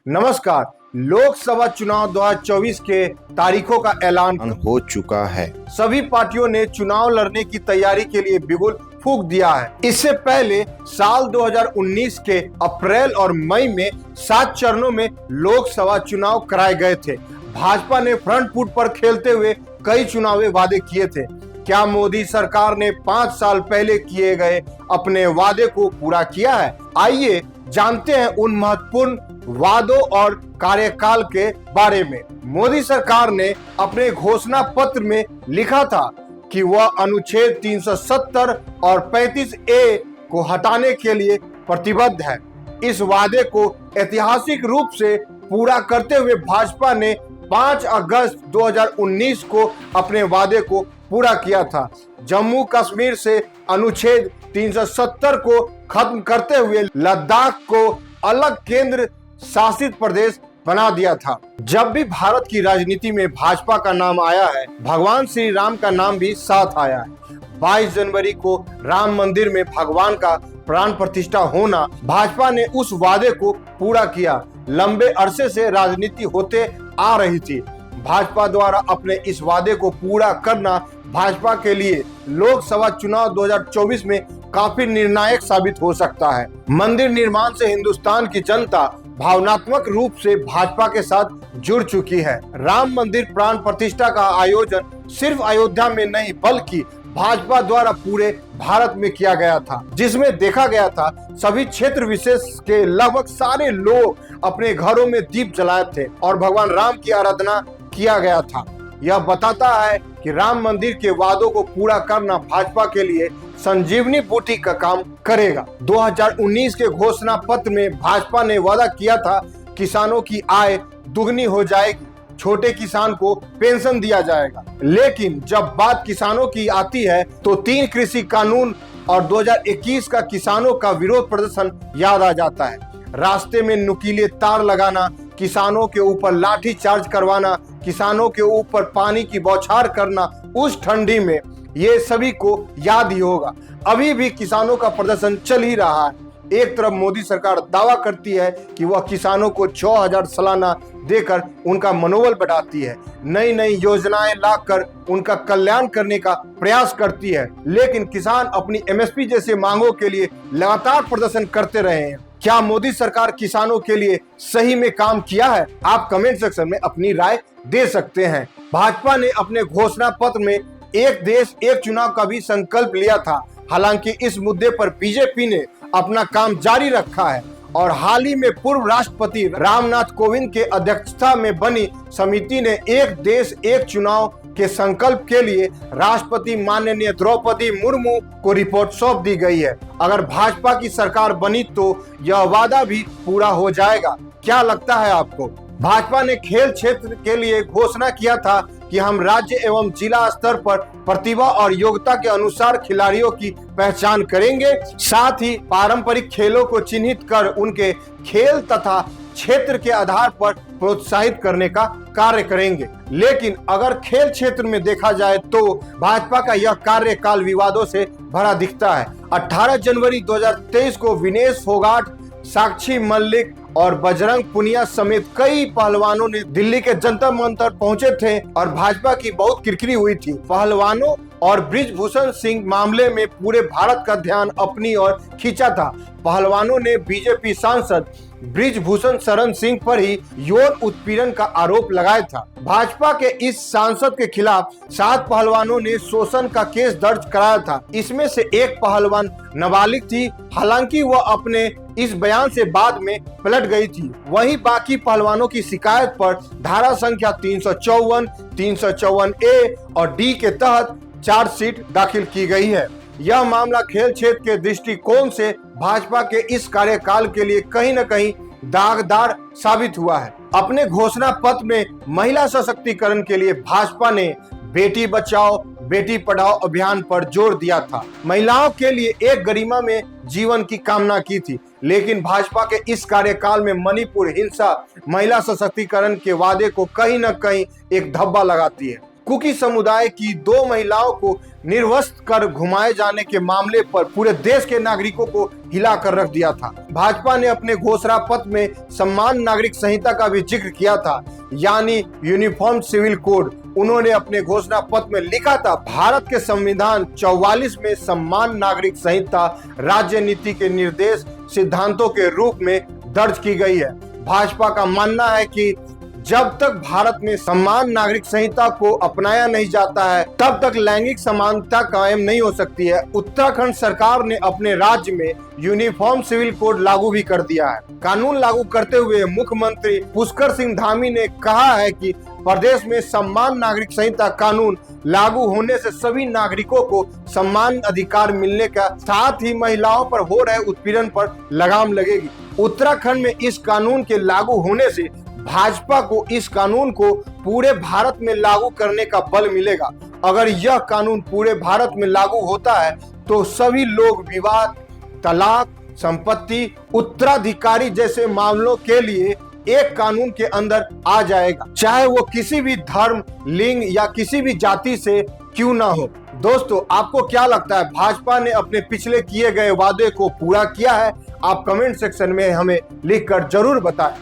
नमस्कार। लोकसभा चुनाव 2024 के तारीखों का ऐलान हो चुका है। सभी पार्टियों ने चुनाव लड़ने की तैयारी के लिए बिगुल फूंक दिया है। इससे पहले साल 2019 के अप्रैल और मई में 7 चरणों में लोकसभा चुनाव कराए गए थे। भाजपा ने फ्रंट फुट पर खेलते हुए कई चुनावी वादे किए थे। क्या मोदी सरकार ने 5 साल पहले किए गए अपने वादे को पूरा किया है? आइए जानते हैं उन महत्वपूर्ण वादों और कार्यकाल के बारे में। मोदी सरकार ने अपने घोषणा पत्र में लिखा था कि वह अनुच्छेद 370 और 35A को हटाने के लिए प्रतिबद्ध है। इस वादे को ऐतिहासिक रूप से पूरा करते हुए भाजपा ने 5 अगस्त 2019 को अपने वादे को पूरा किया था। जम्मू कश्मीर से अनुच्छेद 370 को खत्म करते हुए लद्दाख को अलग केंद्र शासित प्रदेश बना दिया था। जब भी भारत की राजनीति में भाजपा का नाम आया है, भगवान श्री राम का नाम भी साथ आया है। 22 जनवरी को राम मंदिर में भगवान का प्राण प्रतिष्ठा होना, भाजपा ने उस वादे को पूरा किया। लंबे अरसे से राजनीति होते आ रही थी। भाजपा द्वारा अपने इस वादे को पूरा करना भाजपा के लिए लोकसभा चुनाव 2024 में काफी निर्णायक साबित हो सकता है। मंदिर निर्माण से हिंदुस्तान की जनता भावनात्मक रूप से भाजपा के साथ जुड़ चुकी है। राम मंदिर प्राण प्रतिष्ठा का आयोजन सिर्फ अयोध्या में नहीं बल्कि भाजपा द्वारा पूरे भारत में किया गया था, जिसमें देखा गया था सभी क्षेत्र विशेष के लगभग सारे लोग अपने घरों में दीप जलाए थे और भगवान राम की आराधना किया गया था। यह बताता है कि राम मंदिर के वादों को पूरा करना भाजपा के लिए संजीवनी बूटी का काम करेगा। 2019 के घोषणा पत्र में भाजपा ने वादा किया था किसानों की आय दुगनी हो जाएगी, छोटे किसान को पेंशन दिया जाएगा। लेकिन जब बात किसानों की आती है तो 3 कृषि कानून और 2021 का किसानों का विरोध प्रदर्शन याद आ जाता है। रास्ते में नुकीले तार लगाना, किसानों के ऊपर लाठी चार्ज करवाना, किसानों के ऊपर पानी की बौछार करना उस ठंडी में, ये सभी को याद ही होगा। अभी भी किसानों का प्रदर्शन चल ही रहा है। एक तरफ मोदी सरकार दावा करती है कि वह किसानों को 6000 सालाना देकर उनका मनोबल बढ़ाती है, नई नई योजनाएं लाकर उनका कल्याण करने का प्रयास करती है, लेकिन किसान अपनी MSP जैसे मांगों के लिए लगातार प्रदर्शन करते रहे हैं। क्या मोदी सरकार किसानों के लिए सही में काम किया है? आप कमेंट सेक्शन में अपनी राय दे सकते हैं। भाजपा ने अपने घोषणा पत्र में एक देश एक चुनाव का भी संकल्प लिया था। हालांकि इस मुद्दे पर बीजेपी ने अपना काम जारी रखा है और हाल ही में पूर्व राष्ट्रपति रामनाथ कोविंद के अध्यक्षता में बनी समिति ने एक देश एक चुनाव के संकल्प के लिए राष्ट्रपति माननीय द्रौपदी मुर्मू को रिपोर्ट सौंप दी गई है। अगर भाजपा की सरकार बनी तो यह वादा भी पूरा हो जाएगा। क्या लगता है आपको? भाजपा ने खेल क्षेत्र के लिए घोषणा किया था कि हम राज्य एवं जिला स्तर पर प्रतिभा और योग्यता के अनुसार खिलाड़ियों की पहचान करेंगे, साथ ही पारंपरिक खेलों को चिन्हित कर उनके खेल तथा क्षेत्र के आधार पर प्रोत्साहित करने का कार्य करेंगे। लेकिन अगर खेल क्षेत्र में देखा जाए तो भाजपा का यह कार्यकाल विवादों से भरा दिखता है। 18 जनवरी 2023 को विनेश फोगाट, साक्षी मलिक और बजरंग पुनिया समेत कई पहलवानों ने दिल्ली के जंतर मंतर पहुंचे थे और भाजपा की बहुत किरकिरी हुई थी। पहलवानों और बृजभूषण सिंह मामले में पूरे भारत का ध्यान अपनी ओर खींचा था। पहलवानों ने बीजेपी सांसद बृजभूषण शरण सिंह पर ही यौन उत्पीड़न का आरोप लगाया था। भाजपा के इस सांसद के खिलाफ 7 पहलवानों ने शोषण का केस दर्ज कराया था। इसमें से एक पहलवान नाबालिग थी। हालांकि वह अपने इस बयान से बाद में पलट गई थी। वहीं बाकी पहलवानों की शिकायत पर धारा संख्या 354, 354A और D के तहत चार्जशीट दाखिल की गई है। यह मामला खेल क्षेत्र के दृष्टिकोण से भाजपा के इस कार्यकाल के लिए कहीं न कहीं दागदार साबित हुआ है। अपने घोषणा पत्र में महिला सशक्तिकरण के लिए भाजपा ने बेटी बचाओ बेटी पढ़ाओ अभियान पर जोर दिया था। महिलाओं के लिए एक गरिमा में जीवन की कामना की थी। लेकिन भाजपा के इस कार्यकाल में मणिपुर हिंसा महिला सशक्तिकरण के वादे को कहीं न कहीं एक धब्बा लगाती है। कुकी समुदाय की 2 महिलाओं को निर्वस्त्र कर घुमाए जाने के मामले पर पूरे देश के नागरिकों को हिला कर रख दिया था। भाजपा ने अपने घोषणा पत्र में समान नागरिक संहिता का भी जिक्र किया था, यानी यूनिफॉर्म सिविल कोड। उन्होंने अपने घोषणा पत्र में लिखा था, भारत के संविधान 44 में समान नागरिक संहिता राज्य नीति के निर्देश सिद्धांतों के रूप में दर्ज की गई है। भाजपा का मानना है कि जब तक भारत में समान नागरिक संहिता को अपनाया नहीं जाता है, तब तक लैंगिक समानता कायम नहीं हो सकती है। उत्तराखंड सरकार ने अपने राज्य में यूनिफॉर्म सिविल कोड लागू भी कर दिया है। कानून लागू करते हुए मुख्यमंत्री पुष्कर सिंह धामी ने कहा है कि प्रदेश में समान नागरिक संहिता कानून लागू होने से सभी नागरिकों को समान अधिकार मिलने का साथ ही महिलाओं पर हो रहे उत्पीड़न पर लगाम लगेगी। उत्तराखंड में इस कानून के लागू होने से भाजपा को इस कानून को पूरे भारत में लागू करने का बल मिलेगा। अगर यह कानून पूरे भारत में लागू होता है तो सभी लोग विवाद, तलाक, संपत्ति, उत्तराधिकारी जैसे मामलों के लिए एक कानून के अंदर आ जाएगा, चाहे वो किसी भी धर्म, लिंग या किसी भी जाति से क्यों ना हो। दोस्तों, आपको क्या लगता है, भाजपा ने अपने पिछले किए गए वादे को पूरा किया है? आप कमेंट सेक्शन में हमें लिखकर जरूर बताएं।